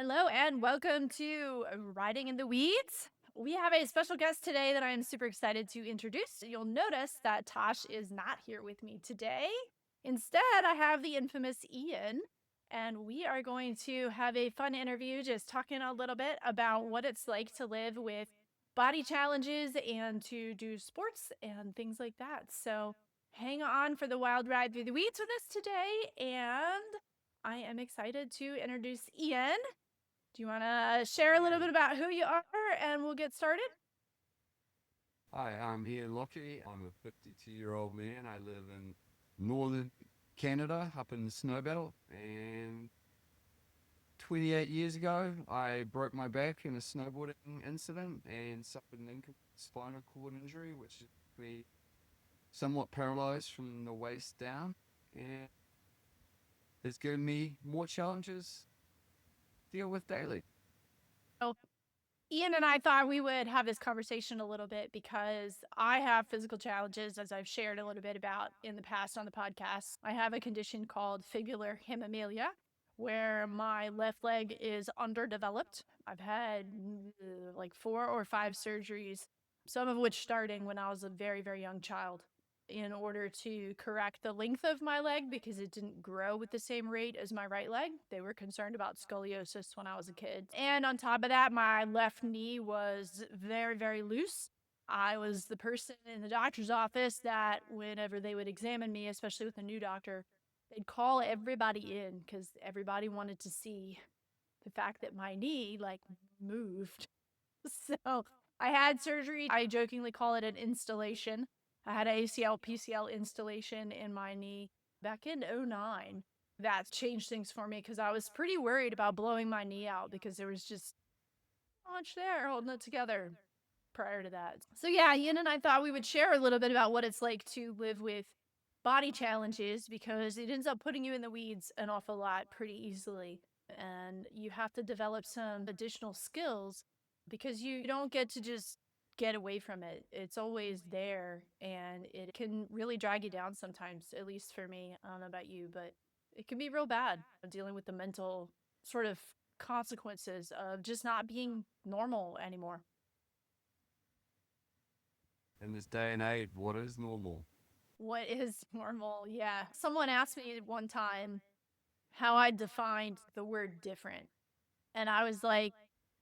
Hello and welcome to Riding in the Weeds. We have a special guest today that I am super excited to introduce. You'll notice that Tosh is not here with me today. Instead, I have the infamous Ian, and we are going to have a fun interview just talking a little bit about what it's like to live with body challenges and to do sports and things like that. So hang on for the wild ride through the weeds with us today, and I am excited to introduce Ian. Do you want to share a little bit about who you are and we'll get started? Hi, I'm Ian Lockey. I'm a 52-year-old man. I live in northern Canada, up in the Snowbelt. And 28 years ago, I broke my back in a snowboarding incident and suffered an spinal cord injury, which left me somewhat paralyzed from the waist down. And it's given me more challenges to deal with daily. So, Ian and I thought we would have this conversation a little bit because I have physical challenges, as I've shared a little bit about in the past on the podcast. I have a condition called fibular hemimelia, where my left leg is underdeveloped. I've had like 4 or 5 surgeries, some of which starting when I was a very, very young child, in order to correct the length of my leg because it didn't grow with the same rate as my right leg. They were concerned about scoliosis when I was a kid. And on top of that, my left knee was very, very loose. I was the person in the doctor's office that whenever they would examine me, especially with a new doctor, they'd call everybody in because everybody wanted to see the fact that my knee moved. So I had surgery. I jokingly call it an installation. I had an ACL PCL installation in my knee back in '09. That changed things for me because I was pretty worried about blowing my knee out because there was just so much there holding it together prior to that. So yeah, Ian and I thought we would share a little bit about what it's like to live with body challenges because it ends up putting you in the weeds an awful lot pretty easily. And you have to develop some additional skills because you don't get to just get away from it. It's always there and it can really drag you down sometimes, at least for me. I don't know about you, but it can be real bad dealing with the mental sort of consequences of just not being normal anymore. In this day and age, what is normal? What is normal? Yeah. Someone asked me one time how I defined the word different. And I was like,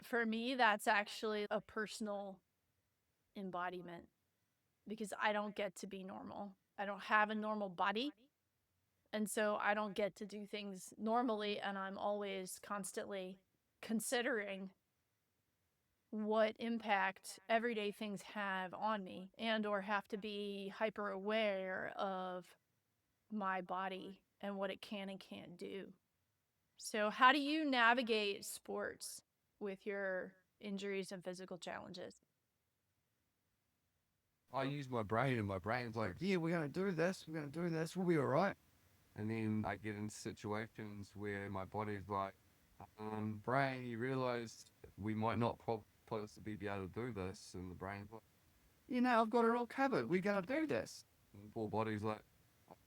for me, that's actually a personal embodiment because I don't get to be normal. I don't have a normal body. And so I don't get to do things normally. And I'm always constantly considering what impact everyday things have on me and or have to be hyper aware of my body and what it can and can't do. So how do you navigate sports with your injuries and physical challenges? I use my brain, and my brain's like, yeah, we're going to do this, we'll be all right. And then I get in situations where my body's like, brain, you realize we might not possibly be able to do this. And the brain's like, I've got it all covered. We're going to do this. And the poor body's like,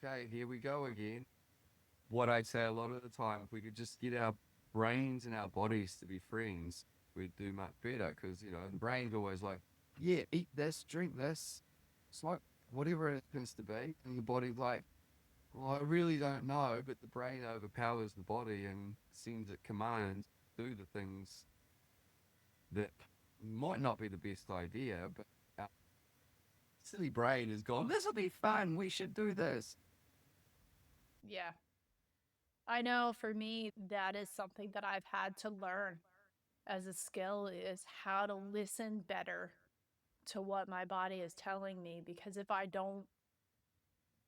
okay, here we go again. What I say a lot of the time, if we could just get our brains and our bodies to be friends, we'd do much better. Because, the brain's always like, yeah, eat this, drink this, smoke, whatever it happens to be. And the body's like, well, I really don't know, but the brain overpowers the body and sends it commands to do the things that might not be the best idea, but our silly brain has gone, this will be fun, we should do this. Yeah. I know for me, that is something that I've had to learn as a skill is how to listen better to what my body is telling me. Because if I don't,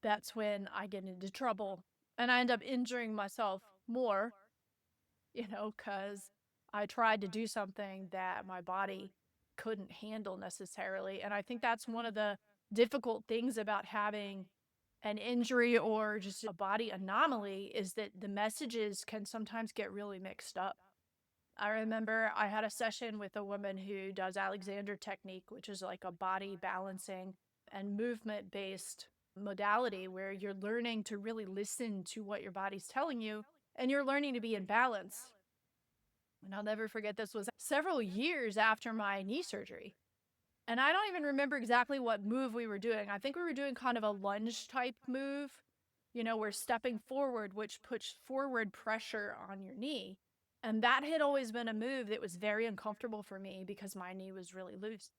that's when I get into trouble and I end up injuring myself more, because I tried to do something that my body couldn't handle necessarily. And I think that's one of the difficult things about having an injury or just a body anomaly is that the messages can sometimes get really mixed up. I remember I had a session with a woman who does Alexander technique, which is like a body balancing and movement based modality where you're learning to really listen to what your body's telling you and you're learning to be in balance. And I'll never forget, this was several years after my knee surgery. And I don't even remember exactly what move we were doing. I think we were doing kind of a lunge type move. You know, we're stepping forward, which puts forward pressure on your knee. And that had always been a move that was very uncomfortable for me because my knee was really loose.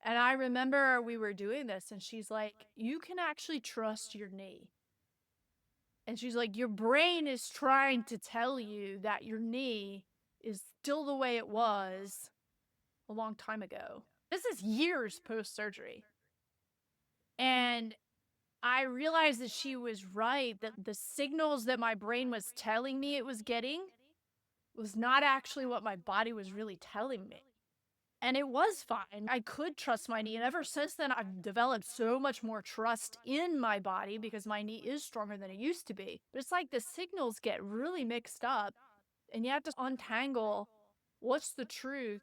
And I remember we were doing this, and she's like, "You can actually trust your knee." And she's like, "Your brain is trying to tell you that your knee is still the way it was a long time ago." This is years post surgery. And I realized that she was right, that the signals that my brain was telling me it was getting was not actually what my body was really telling me. And it was fine. I could trust my knee. And ever since then, I've developed so much more trust in my body because my knee is stronger than it used to be. But it's like the signals get really mixed up, and you have to untangle what's the truth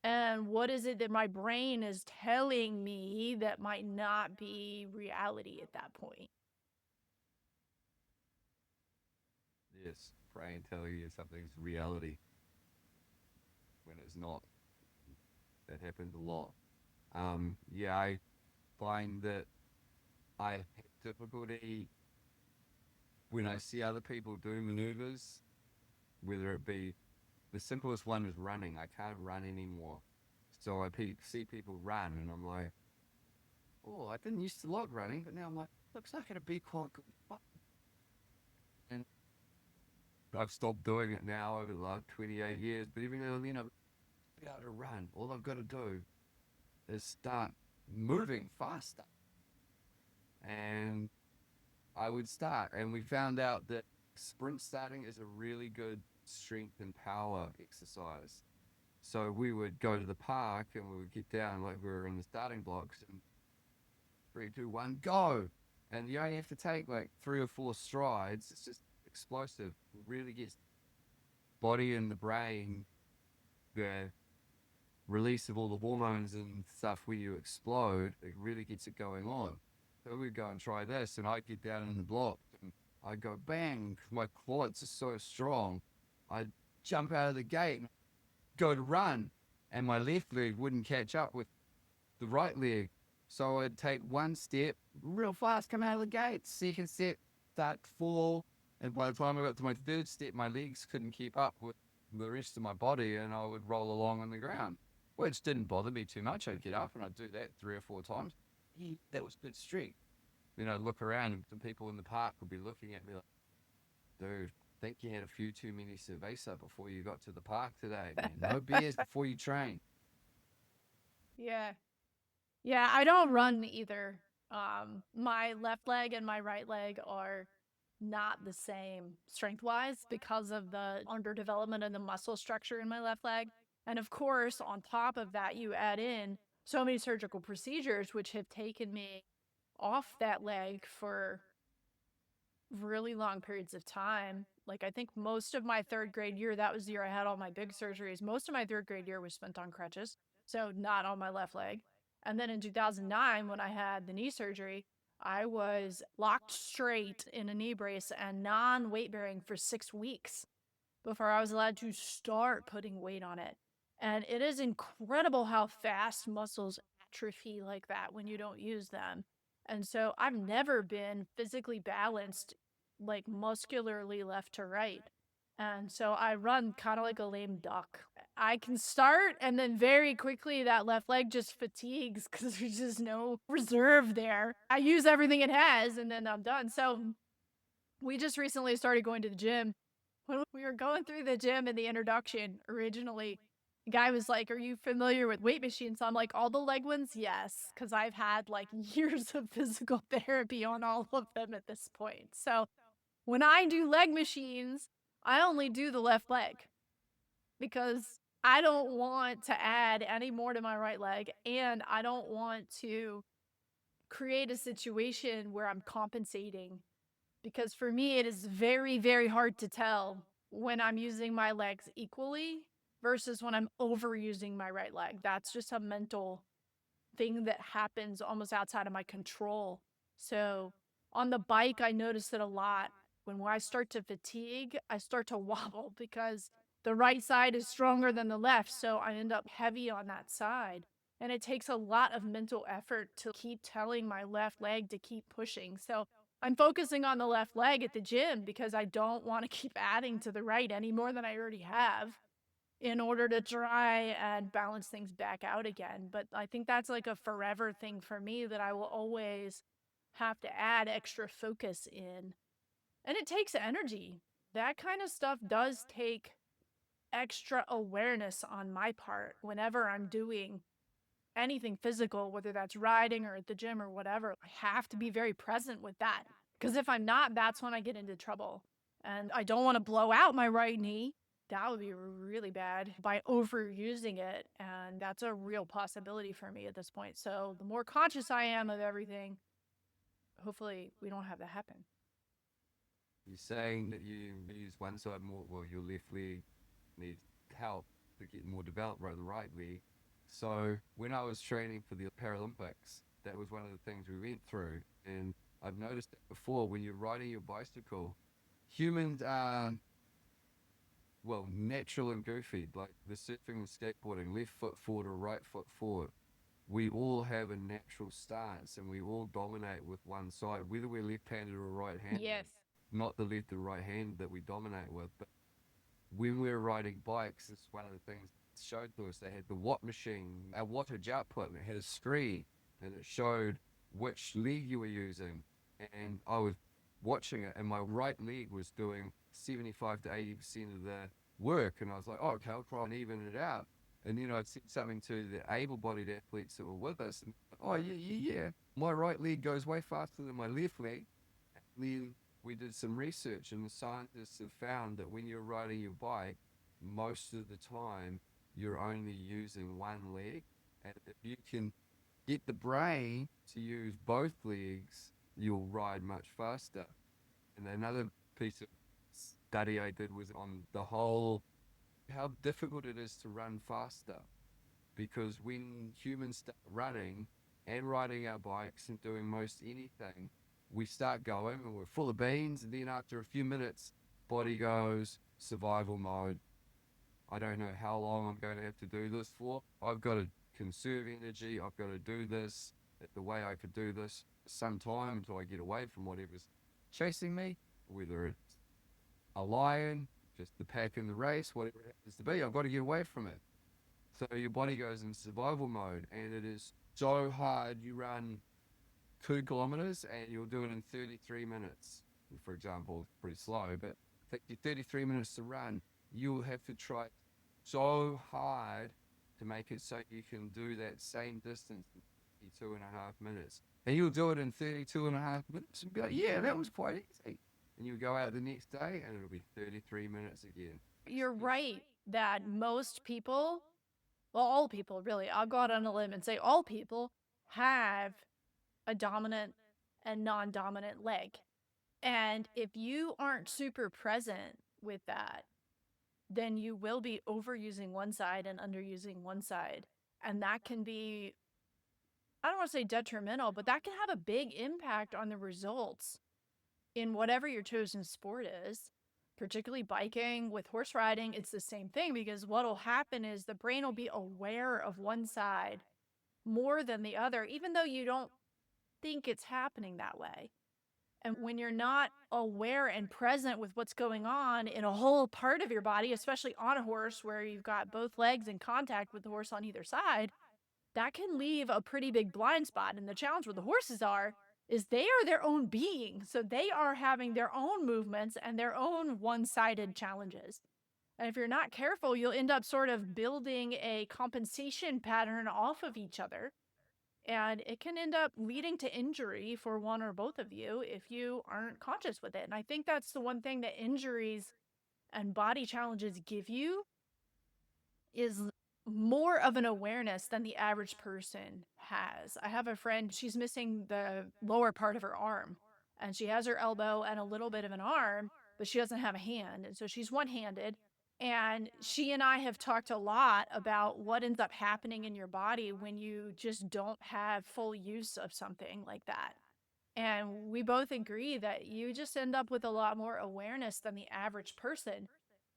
and what is it that my brain is telling me that might not be reality at that point. Yes, brain telling you something's reality when it's not. That happens a lot. Yeah, I find that I have difficulty when I see other people do maneuvers, whether it be the simplest one is running. I can't run anymore. So see people run, and I'm like, oh, I didn't used to like running, but now I'm like, looks like it'd be quite good fun. And I've stopped doing it now over the last 28 years, but even though, be able to run, all I've got to do is start moving faster. And I would start. And we found out that sprint starting is a really good strength and power exercise. So we would go to the park and we would get down like we were in the starting blocks and 3, 2, 1, go. And you only have to take like 3 or 4 strides. It's just explosive. It really gets body and the brain, the release of all the hormones and stuff when you explode. It really gets it going on. So we'd go and try this, and I'd get down in the block, and I'd go bang. My quads are so strong. I'd jump out of the gate, and go to run, and my left leg wouldn't catch up with the right leg. So I'd take one step real fast, come out of the gate. Second step, start to fall. And by the time I got to my third step, my legs couldn't keep up with the rest of my body, and I would roll along on the ground, which didn't bother me too much. I'd get up and I'd do that 3 or 4 times. That was good strength. Then I'd look around, and the people in the park would be looking at me like, dude, I think you had a few too many cerveza before you got to the park today, man. No beers before you train. Yeah. Yeah, I don't run either. My left leg and my right leg are not the same strength wise because of the underdevelopment of the muscle structure in my left leg. And of course, on top of that, you add in so many surgical procedures, which have taken me off that leg for really long periods of time. Like, I think most of my third grade year, that was the year I had all my big surgeries. Most of my third grade year was spent on crutches, so not on my left leg. And then in 2009, when I had the knee surgery, I was locked straight in a knee brace and non weight bearing for 6 weeks before I was allowed to start putting weight on it. And it is incredible how fast muscles atrophy like that when you don't use them. And so I've never been physically balanced, like muscularly left to right. And so I run kind of like a lame duck. I can start, and then very quickly that left leg just fatigues because there's just no reserve there. I use everything it has, and then I'm done. So we just recently started going to the gym. When we were going through the gym in the introduction originally, the guy was like, "Are you familiar with weight machines?" So I'm like, "All the leg ones? Yes." Because I've had like years of physical therapy on all of them at this point. So when I do leg machines, I only do the left leg because I don't want to add any more to my right leg. And I don't want to create a situation where I'm compensating, because for me, it is very, very hard to tell when I'm using my legs equally versus when I'm overusing my right leg. That's just a mental thing that happens almost outside of my control. So on the bike, I notice it a lot. When I start to fatigue, I start to wobble because the right side is stronger than the left, so I end up heavy on that side. And it takes a lot of mental effort to keep telling my left leg to keep pushing. So I'm focusing on the left leg at the gym because I don't want to keep adding to the right any more than I already have in order to try and balance things back out again. But I think that's like a forever thing for me that I will always have to add extra focus in. And it takes energy. That kind of stuff does take extra awareness on my part whenever I'm doing anything physical, whether that's riding or at the gym or whatever. I have to be very present with that. Because if I'm not, that's when I get into trouble. And I don't want to blow out my right knee. That would be really bad by overusing it. And that's a real possibility for me at this point. So the more conscious I am of everything, hopefully we don't have that happen. You're saying that you use one side more, well, your left leg needs help to get more developed, right, the right leg. So when I was training for the Paralympics, that was one of the things we went through. And I've noticed that before when you're riding your bicycle, humans are, well, natural and goofy, like the surfing and skateboarding, left foot forward or right foot forward. We all have a natural stance and we all dominate with one side, whether we're left-handed or right-handed. Yes. Not the left or right hand that we dominate with, but when we were riding bikes, it's one of the things it showed to us. They had the watt machine, a wattage output, and it had a screen, and it showed which leg you were using. And I was watching it, and my right leg was doing 75 to 80% of the work, and I was like, oh, okay, I'll try and even it out. And then I'd said something to the able-bodied athletes that were with us, and oh yeah, my right leg goes way faster than my left leg. And then we did some research, and the scientists have found that when you're riding your bike, most of the time you're only using one leg. And if you can get the brain to use both legs, you'll ride much faster. And another piece of study I did was on the whole how difficult it is to run faster. Because when humans start running and riding our bikes and doing most anything, we start going and we're full of beans, and then after a few minutes, body goes survival mode. I don't know how long I'm going to have to do this for. I've got to conserve energy. I've got to do this the way I could do this some time until I get away from whatever's chasing me, whether it's a lion, just the pack in the race, whatever it happens to be. I've got to get away from it. So your body goes in survival mode, and it is so hard. You run 2 kilometers and you'll do it in 33 minutes. For example, it's pretty slow, but take you 33 minutes to run. You'll have to try so hard to make it so you can do that same distance in 32.5 minutes. And you'll do it in 32.5 minutes and be like, yeah, that was quite easy. And you'll go out the next day and it'll be 33 minutes again. You're right that most people, well, all people really, I'll go out on a limb and say all people have a dominant and non-dominant leg. And if you aren't super present with that, then you will be overusing one side and underusing one side. And that can be, I don't want to say detrimental, but that can have a big impact on the results in whatever your chosen sport is. Particularly biking, with horse riding, it's the same thing, because what'll happen is the brain will be aware of one side more than the other, even though you don't think it's happening that way. And when you're not aware and present with what's going on in a whole part of your body, especially on a horse where you've got both legs in contact with the horse on either side, that can leave a pretty big blind spot. And the challenge with the horses is they are their own being. So they are having their own movements and their own one-sided challenges. And if you're not careful, you'll end up sort of building a compensation pattern off of each other. And it can end up leading to injury for one or both of you if you aren't conscious with it. And I think that's the one thing that injuries and body challenges give you is more of an awareness than the average person has. I have a friend, she's missing the lower part of her arm, and she has her elbow and a little bit of an arm, but she doesn't have a hand. And so she's one-handed. And she and I have talked a lot about what ends up happening in your body when you just don't have full use of something like that. And we both agree that you just end up with a lot more awareness than the average person.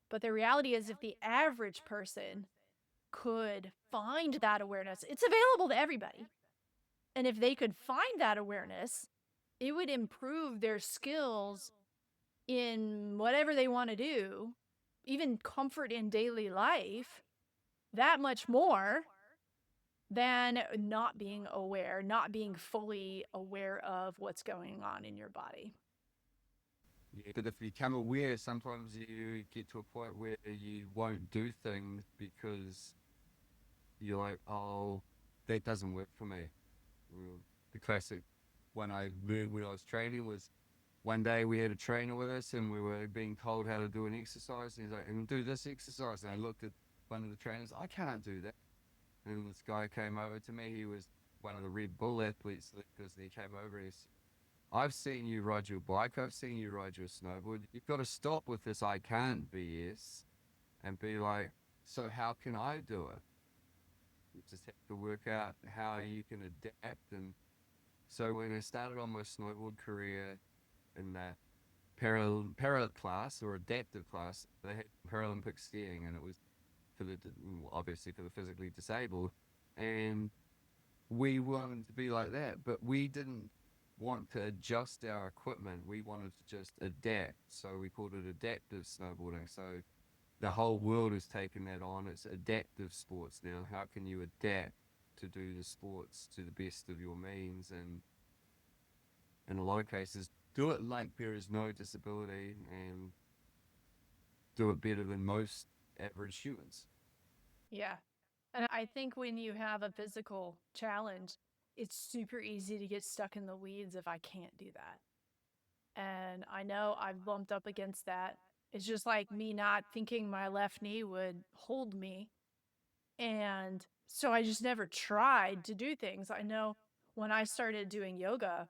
But the reality is, if the average person could find that awareness, it's available to everybody. And if they could find that awareness, it would improve their skills in whatever they want to do, even comfort in daily life, that much more than not being aware, not being fully aware of what's going on in your body. Yeah, but if you become aware, sometimes you get to a point where you won't do things because you're like, oh, that doesn't work for me. Well, the classic one I learned when I was training was one day we had a trainer with us and we were being told how to do an exercise. And he's like, and do this exercise. And I looked at one of the trainers, I can't do that. And this guy came over to me. He was one of the Red Bull athletes because he came over and he said, I've seen you ride your bike. I've seen you ride your snowboard. You've got to stop with this I can't BS and be like, so how can I do it? You just have to work out how you can adapt. And so when I started on my snowboard career in that para class or adaptive class, they had Paralympic skiing, and it was for the obviously for the physically disabled, and we wanted to be like that, but we didn't want to adjust our equipment. We wanted to just adapt, so we called it adaptive snowboarding. So the whole world has taken that on. It's adaptive sports now. How can you adapt to do the sports to the best of your means, and in a lot of cases do it like there is no disability and do it better than most average humans. Yeah. And I think when you have a physical challenge, it's super easy to get stuck in the weeds if I can't do that. And I know I've bumped up against that. It's just like me not thinking my left knee would hold me. And so I just never tried to do things. I know when I started doing yoga,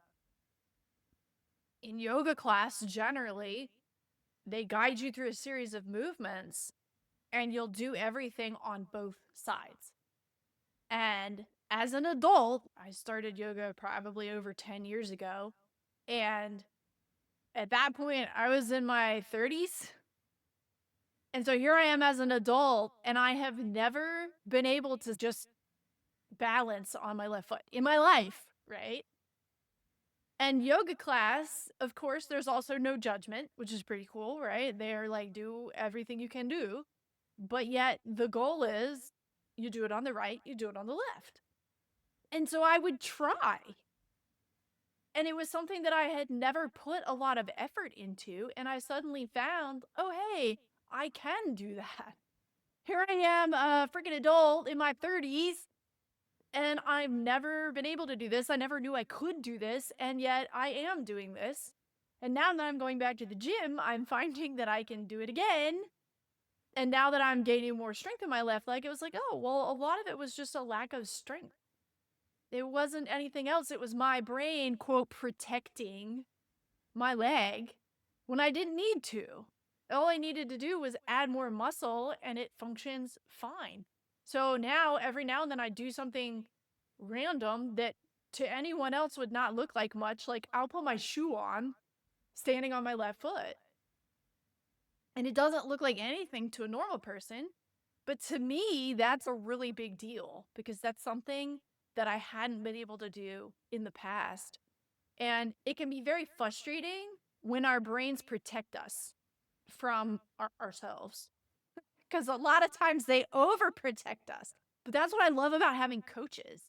in yoga class, generally, they guide you through a series of movements and you'll do everything on both sides. And as an adult, I started yoga probably over 10 years ago. And at that point, I was in my 30s. And so here I am as an adult, and I have never been able to just balance on my left foot in my life, right? And yoga class, of course, there's also no judgment, which is pretty cool, right? They're like, do everything you can do. But yet the goal is you do it on the right, you do it on the left. And so I would try. And it was something that I had never put a lot of effort into. And I suddenly found, oh, hey, I can do that. Here I am, a freaking adult in my 30s, and I've never been able to do this. I never knew I could do this. And yet I am doing this. And now that I'm going back to the gym, I'm finding that I can do it again. And now that I'm gaining more strength in my left leg, it was like, oh, well, a lot of it was just a lack of strength. It wasn't anything else. It was my brain, quote, protecting my leg when I didn't need to. All I needed to do was add more muscle and it functions fine. So now, every now and then, I do something random that to anyone else would not look like much. Like, I'll put my shoe on standing on my left foot, and it doesn't look like anything to a normal person. But to me, that's a really big deal because that's something that I hadn't been able to do in the past. And it can be very frustrating when our brains protect us from ourselves because a lot of times they overprotect us. But that's what I love about having coaches,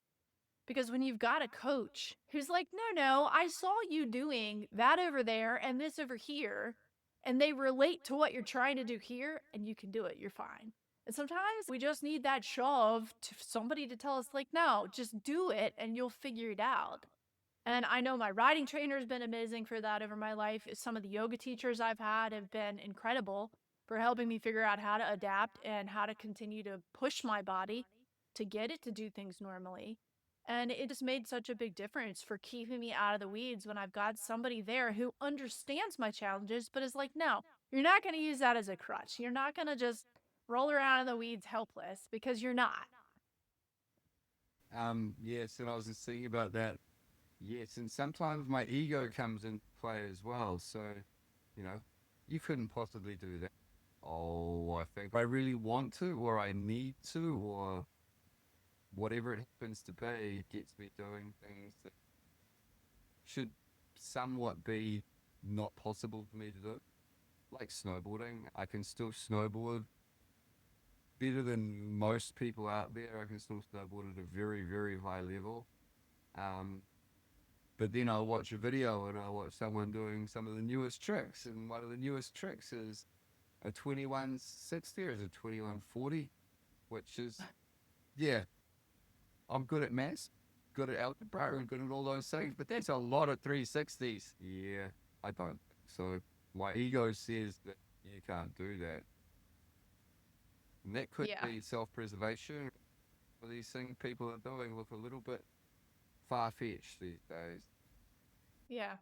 because when you've got a coach who's like, no, I saw you doing that over there and this over here, and they relate to what you're trying to do here, and you can do it, you're fine. And sometimes we just need that shove to somebody to tell us, like, no, just do it and you'll figure it out. And I know my riding trainer has been amazing for that over my life. Some of the yoga teachers I've had have been incredible for helping me figure out how to adapt and how to continue to push my body to get it to do things normally. And it just made such a big difference for keeping me out of the weeds when I've got somebody there who understands my challenges, but is like, no, you're not going to use that as a crutch. You're not going to just roll around in the weeds helpless, because you're not. Yes, and I was just thinking about that. Yes, and sometimes my ego comes into play as well. So, you know, you couldn't possibly do that. oh, I think I really want to, or I need to, or whatever it happens to be, gets me doing things that should somewhat be not possible for me to do. Like snowboarding, I can still snowboard better than most people out there. I can still snowboard at a very, very high level. Um, but then I'll watch a video and I'll watch someone doing some of the newest tricks, and one of the newest tricks is a 2160 or is a 2140, which is, yeah, I'm good at maths, good at algebra, and good at all those things, but that's a lot of 360s. Yeah, I don't. So my ego says that you can't do that. And that could Yeah. be self-preservation. For these things people are doing look a little bit far-fetched these days. Yeah.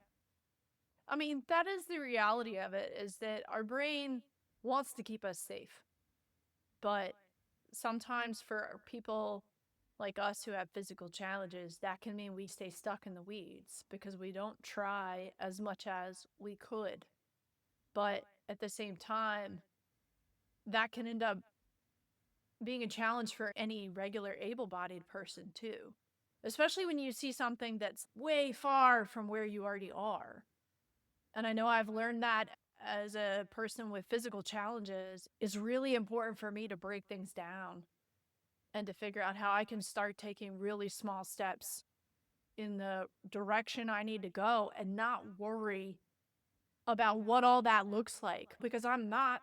I mean, that is the reality of it, is that our brain wants to keep us safe. But sometimes for people like us who have physical challenges, that can mean we stay stuck in the weeds because we don't try as much as we could. But at the same time, that can end up being a challenge for any regular able bodied person, too. Especially when you see something that's way far from where you already are. And I know I've learned that as a person with physical challenges, it's really important for me to break things down and to figure out how I can start taking really small steps in the direction I need to go and not worry about what all that looks like, because I'm not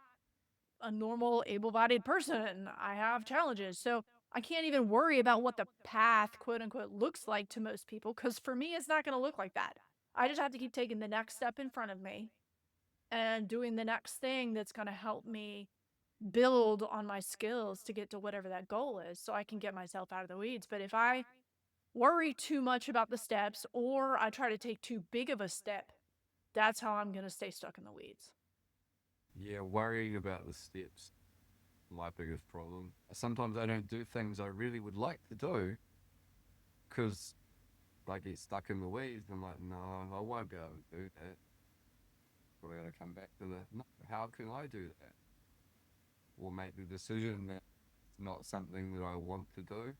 a normal able bodied person. I have challenges. So I can't even worry about what the path, quote unquote, looks like to most people, because for me, it's not going to look like that. I just have to keep taking the next step in front of me and doing the next thing that's going to help me build on my skills to get to whatever that goal is so I can get myself out of the weeds. But if I worry too much about the steps or I try to take too big of a step, that's how I'm going to stay stuck in the weeds. Yeah, worrying about the steps, my biggest problem. Sometimes I don't do things I really would like to do because I get stuck in the weeds. I'm like, no, I won't be able to do that. But I gotta come back to no, how can I do that? Or make the decision that it's not something that I want to do.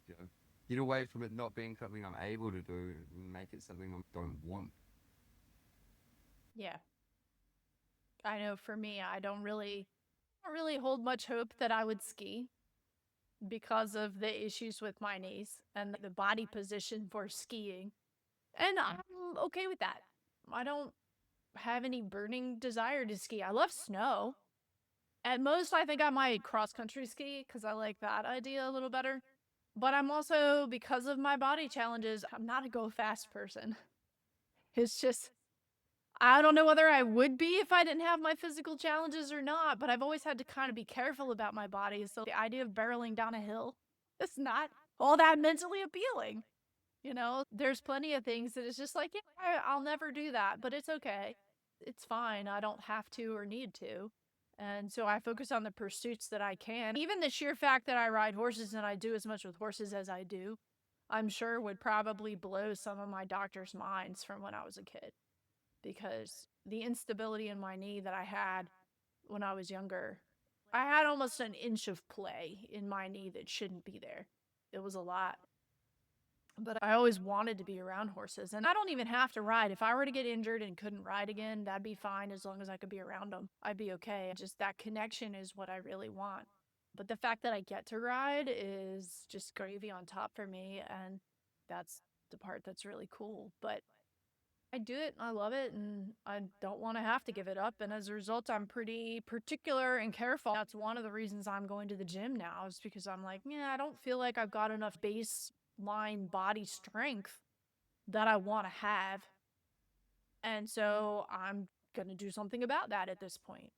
You know, get away from it not being something I'm able to do and make it something I don't want. Yeah. I know for me, I don't really hold much hope that I would ski because of the issues with my knees and the body position for skiing. And I'm okay with that. I don't have any burning desire to ski. I love snow. At most, I think I might cross country ski because I like that idea a little better. But I'm also, because of my body challenges, I'm not a go fast person. It's just, I don't know whether I would be if I didn't have my physical challenges or not, but I've always had to kind of be careful about my body. So the idea of barreling down a hill, it's not all that mentally appealing. There's plenty of things that it's just like, yeah, I'll never do that, but it's okay. It's fine. I don't have to or need to. And so I focus on the pursuits that I can. Even the sheer fact that I ride horses and I do as much with horses as I do, I'm sure would probably blow some of my doctors' minds from when I was a kid, because the instability in my knee that I had when I was younger, I had almost an inch of play in my knee that shouldn't be there. It was a lot. But I always wanted to be around horses, and I don't even have to ride. If I were to get injured and couldn't ride again, that'd be fine as long as I could be around them. I'd be okay. Just that connection is what I really want. But the fact that I get to ride is just gravy on top for me, and that's the part that's really cool. But I do it, I love it, and I don't want to have to give it up. And as a result, I'm pretty particular and careful. That's one of the reasons I'm going to the gym now, is because I'm like, yeah, I don't feel like I've got enough baseline body strength that I want to have. And so I'm going to do something about that at this point.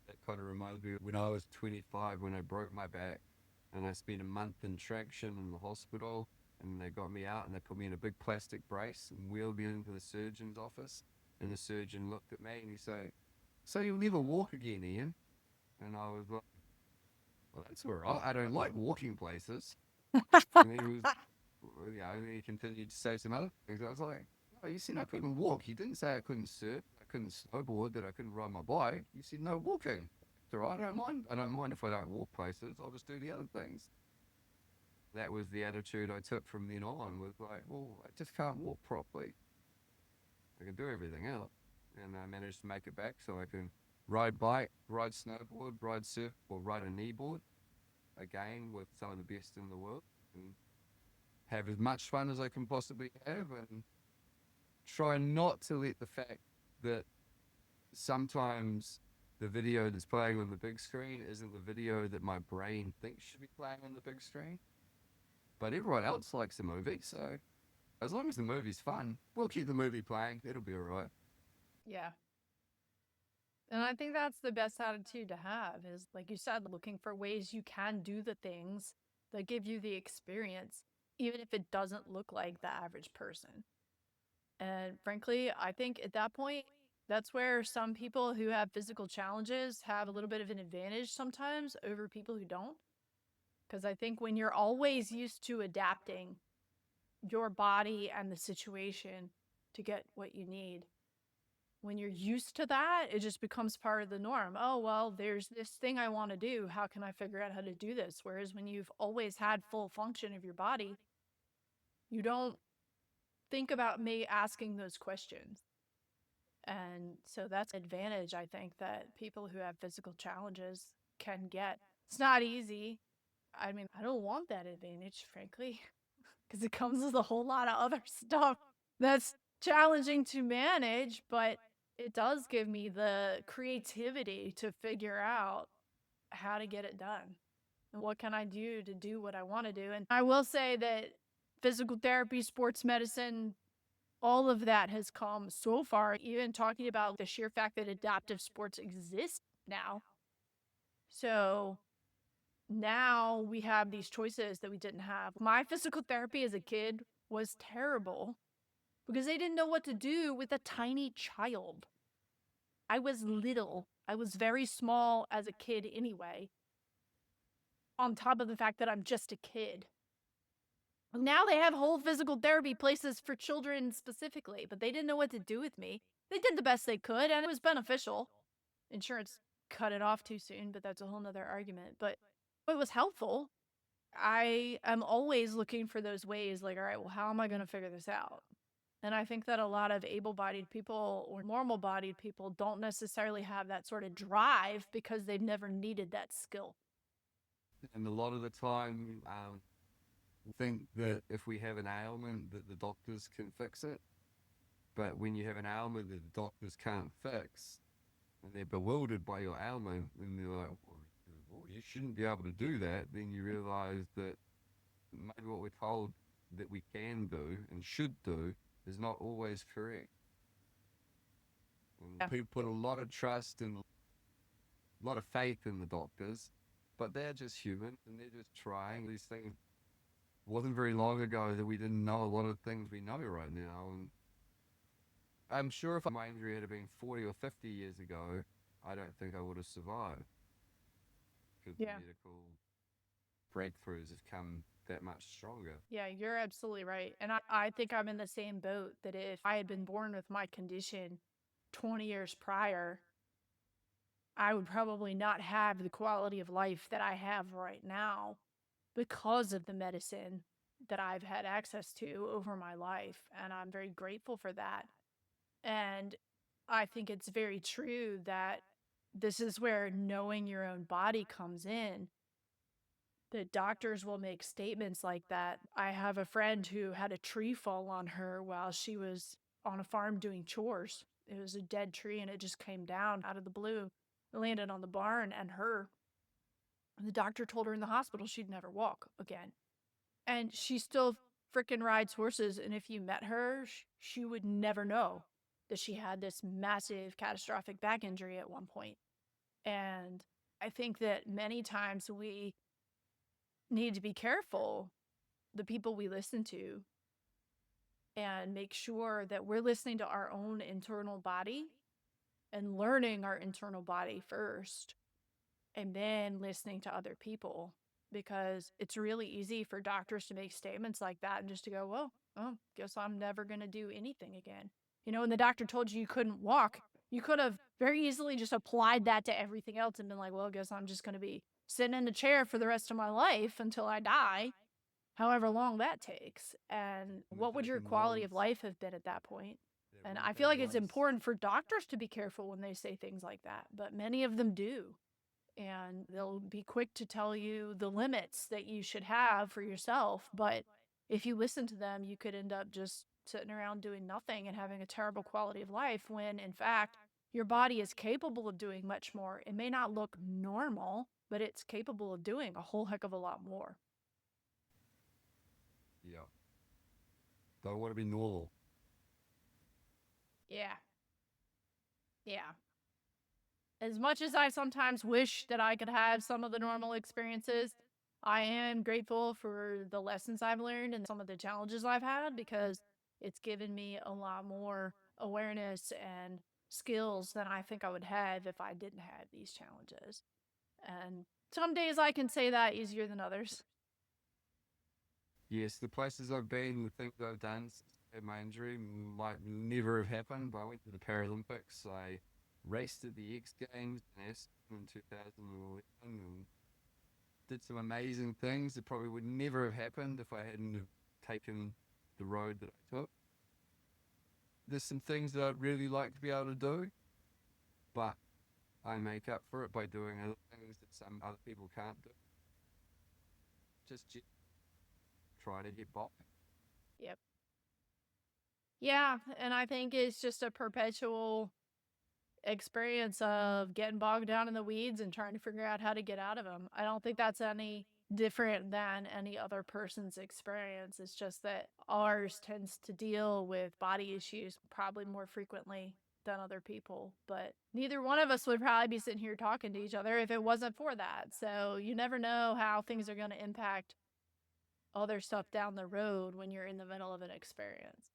That kind of reminds me of when I was 25 when I broke my back and I spent a month in traction in the hospital and they got me out and they put me in a big plastic brace and wheeled me into the surgeon's office. And the surgeon looked at me and he said, "So you'll never walk again, Ian?" And I was like, "Well, that's all right. I don't like walking places." And he was, and he continued to say some other things. I was like, "Oh, you said I couldn't walk. You didn't say I couldn't surf. I couldn't snowboard, that I couldn't ride my bike. You said no walking. It's all right, I don't mind. I don't mind if I don't walk places. I'll just do the other things. That was the attitude I took from then on. Was like, well, I just can't walk properly. I can do everything else, and I managed to make it back so I can ride bike, ride snowboard, ride surf, or ride a kneeboard again with some of the best in the world, and have as much fun as I can possibly have, and try not to let the fact that sometimes the video that's playing on the big screen isn't the video that my brain thinks should be playing on the big screen. But everyone else likes the movie, so as long as the movie's fun, we'll keep the movie playing. It'll be all right. Yeah. And I think that's the best attitude to have is, like you said, looking for ways you can do the things that give you the experience, even if it doesn't look like the average person. And frankly, I think at that point, that's where some people who have physical challenges have a little bit of an advantage sometimes over people who don't. Because I think when you're always used to adapting your body and the situation to get what you need, when you're used to that, it just becomes part of the norm. Oh, well, there's this thing I want to do. How can I figure out how to do this? Whereas when you've always had full function of your body, you don't think about me asking those questions. And so that's an advantage I think that people who have physical challenges can get. It's not easy. I mean, I don't want that advantage, frankly, because it comes with a whole lot of other stuff that's challenging to manage, but it does give me the creativity to figure out how to get it done and what can I do what I want to do. And I will say that physical therapy, sports medicine, all of that has come so far, even talking about the sheer fact that adaptive sports exist now. So now we have these choices that we didn't have. My physical therapy as a kid was terrible because they didn't know what to do with a tiny child. I was little. I was very small as a kid anyway, on top of the fact that I'm just a kid. Now they have whole physical therapy places for children specifically, but they didn't know what to do with me. They did the best they could, and it was beneficial. Insurance cut it off too soon, but that's a whole nother argument. But it was helpful. I am always looking for those ways, like, all right, well, how am I going to figure this out? And I think that a lot of able bodied people or normal bodied people don't necessarily have that sort of drive because they've never needed that skill. And a lot of the time, think that if we have an ailment, that the doctors can fix it. But when you have an ailment that the doctors can't fix, and they're bewildered by your ailment, and they're like, well, you shouldn't be able to do that, then you realize that maybe what we're told that we can do and should do is not always correct. And Yeah. people put a lot of trust and a lot of faith in the doctors, but they're just human and they're just trying these things. It wasn't very long ago that we didn't know a lot of things we know right now. And I'm sure if my injury had been 40 or 50 years ago, I don't think I would have survived. Because Yeah. medical breakthroughs have come that much stronger. Yeah, you're absolutely right. And I think I'm in the same boat that if I had been born with my condition 20 years prior, I would probably not have the quality of life that I have right now because of the medicine that I've had access to over my life. And I'm very grateful for that. And I think it's very true that this is where knowing your own body comes in. The doctors will make statements like that. I have a friend who had a tree fall on her while she was on a farm doing chores. It was a dead tree and it just came down out of the blue. It landed on the barn and her. The doctor told her in the hospital she'd never walk again. And she still freaking rides horses. And if you met her, she would never know that she had this massive catastrophic back injury at one point. And I think that many times we need to be careful, the people we listen to, and make sure that we're listening to our own internal body and learning our internal body first, and then listening to other people. Because it's really easy for doctors to make statements like that and just to go, well, oh, guess I'm never going to do anything again. You know, when the doctor told you you couldn't walk, you could have very easily just applied that to everything else and been like, well, I guess I'm just going to be sitting in a chair for the rest of my life until I die, however long that takes. And And they're what would your taking quality of roles. life have been at that point? They're And really I feel big like it's roles. important for doctors to be careful when they say things like that, but many of them do. And they'll be quick to tell you the limits that you should have for yourself. But if you listen to them, you could end up just sitting around doing nothing and having a terrible quality of life when, in fact, your body is capable of doing much more. It may not look normal, but it's capable of doing a whole heck of a lot more. Yeah. Don't want to be normal. Yeah. Yeah. As much as I sometimes wish that I could have some of the normal experiences, I am grateful for the lessons I've learned and some of the challenges I've had because it's given me a lot more awareness and skills than I think I would have if I didn't have these challenges. And some days I can say that easier than others. Yes, the places I've been, the things I've done since I had my injury might never have happened, but I went to the Paralympics. I raced at the X Games in 2011 and did some amazing things that probably would never have happened if I hadn't have taken the road that I took. There's some things that I'd really like to be able to do, but I make up for it by doing other things that some other people can't do. Just try to get by. Yep. Yeah. And I think it's just a perpetual experience of getting bogged down in the weeds and trying to figure out how to get out of them. I don't think that's any different than any other person's experience. It's just that ours tends to deal with body issues probably more frequently than other people. But neither one of us would probably be sitting here talking to each other if it wasn't for that. So you never know how things are going to impact other stuff down the road when you're in the middle of an experience.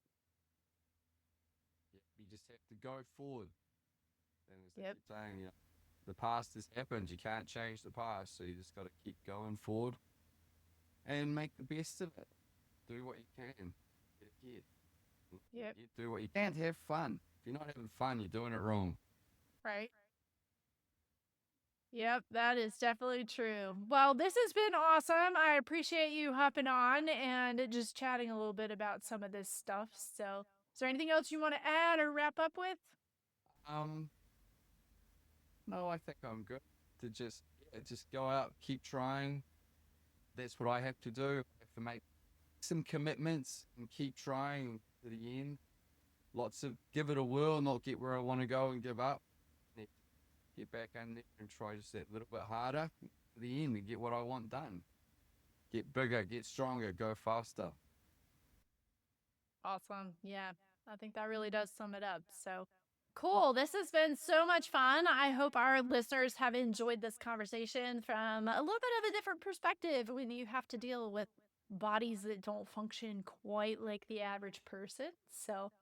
You just have to go forward. And as they Yep. keep saying, the past has happened. You can't change the past, so you just got to keep going forward and make the best of it. Do what you can. Get ahead. Yep. You do what you can to have fun. If you're not having fun, you're doing it wrong. Right. Yep, that is definitely true. Well, this has been awesome. I appreciate you hopping on and just chatting a little bit about some of this stuff. So, is there anything else you want to add or wrap up with? Um, no, I think I'm good. To just go out, keep trying. That's what I have to do. I have to make some commitments and keep trying to the end. Lots of give it a whirl, not get where I want to go and give up. Get back in there and try just that little bit harder to the end and get what I want done. Get bigger, get stronger, go faster. Awesome. Yeah, I think that really does sum it up. So, cool. This has been so much fun. I hope our listeners have enjoyed this conversation from a little bit of a different perspective when you have to deal with bodies that don't function quite like the average person. So,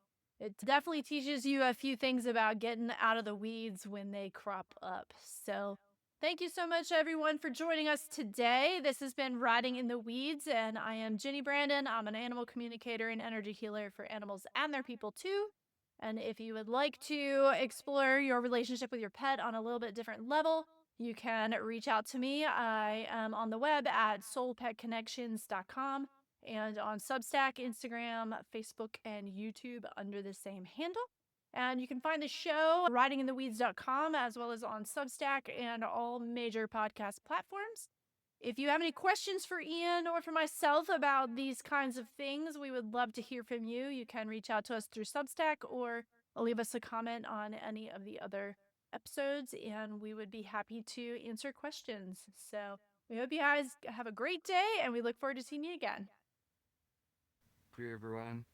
it definitely teaches you a few things about getting out of the weeds when they crop up. So, thank you so much, everyone, for joining us today. This has been Riding in the Weeds, and I am Ginny Brandon. I'm an animal communicator and energy healer for animals and their people, too. And if you would like to explore your relationship with your pet on a little bit different level, you can reach out to me. I am on the web at soulpetconnections.com and on Substack, Instagram, Facebook, and YouTube under the same handle. And you can find the show ridingintheweeds.com as well as on Substack and all major podcast platforms. If you have any questions for Ian or for myself about these kinds of things, we would love to hear from you. You can reach out to us through Substack or leave us a comment on any of the other episodes, and we would be happy to answer questions. So we hope you guys have a great day, and we look forward to seeing you again. For everyone.